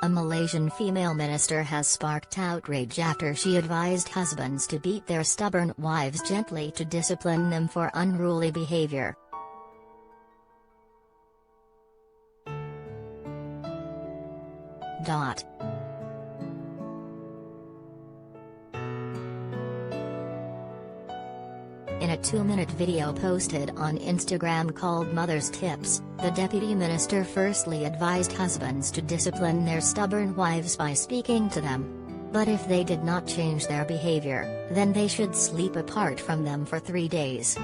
A Malaysian female minister has sparked outrage after she advised husbands to beat their stubborn wives gently to discipline them for unruly behaviour. In a 2-minute video posted on Instagram called Mother's Tips, the deputy minister firstly advised husbands to discipline their stubborn wives by speaking to them. But if they did not change their behavior, then they should sleep apart from them for 3 days.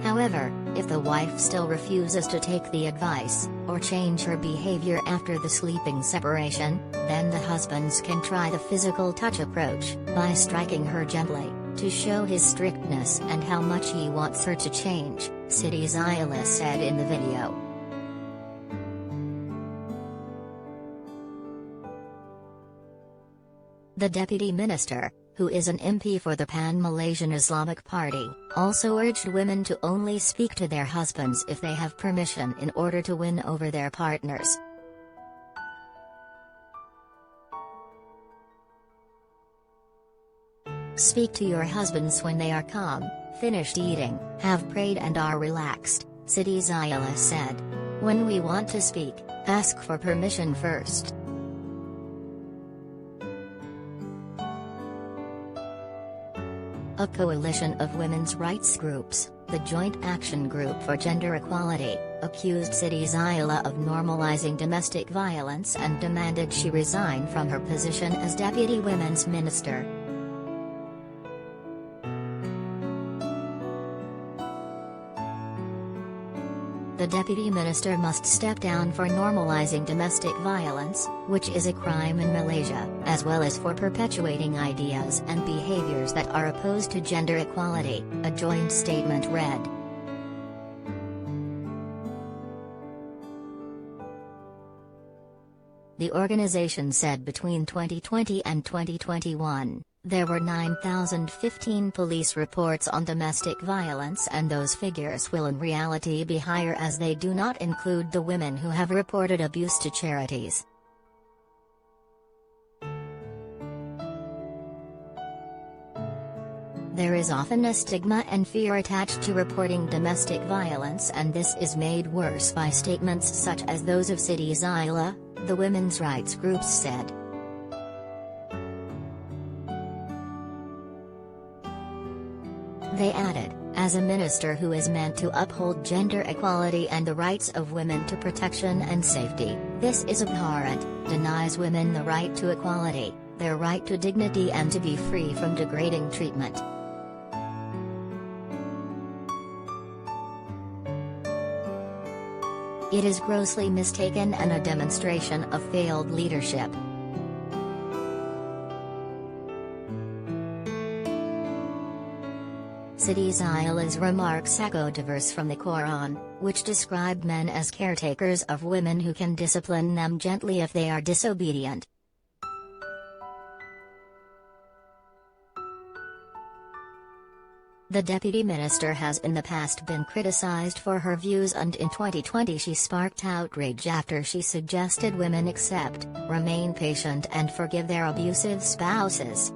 However, if the wife still refuses to take the advice, or change her behavior after the sleeping separation, then the husbands can try the physical touch approach, by striking her gently, to show his strictness and how much he wants her to change, Siti Zailah said in the video. The deputy minister, who is an MP for the Pan-Malaysian Islamic Party, also urged women to only speak to their husbands if they have permission in order to win over their partners. Speak to your husbands when they are calm, finished eating, have prayed and are relaxed, Siti Zailah said. When we want to speak, ask for permission first. A coalition of women's rights groups, the Joint Action Group for Gender Equality, accused Siti Zailah of normalizing domestic violence and demanded she resign from her position as Deputy Women's Minister. The deputy minister must step down for normalizing domestic violence, which is a crime in Malaysia, as well as for perpetuating ideas and behaviors that are opposed to gender equality, a joint statement read. The organization said between 2020 and 2021, there were 9,015 police reports on domestic violence, and those figures will in reality be higher as they do not include the women who have reported abuse to charities. There is often a stigma and fear attached to reporting domestic violence, and this is made worse by statements such as those of Siti Zailah, the women's rights groups said. They added, as a minister who is meant to uphold gender equality and the rights of women to protection and safety, this is abhorrent, denies women the right to equality, their right to dignity and to be free from degrading treatment. It is grossly mistaken and a demonstration of failed leadership. Siti Zailah's remarks echoed a verse from the Quran, which described men as caretakers of women who can discipline them gently if they are disobedient. The deputy minister has in the past been criticized for her views, and in 2020 she sparked outrage after she suggested women accept, remain patient and forgive their abusive spouses.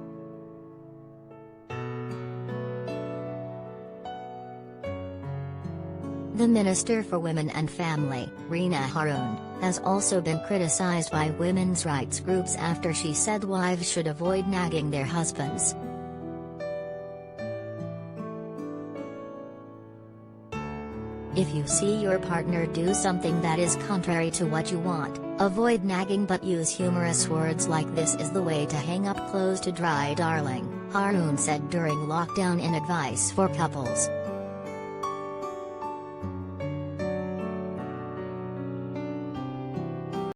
The Minister for Women and Family, Rina Harun, has also been criticized by women's rights groups after she said wives should avoid nagging their husbands. If you see your partner do something that is contrary to what you want, avoid nagging but use humorous words like "this is the way to hang up clothes to dry, darling," Harun said during lockdown in advice for couples.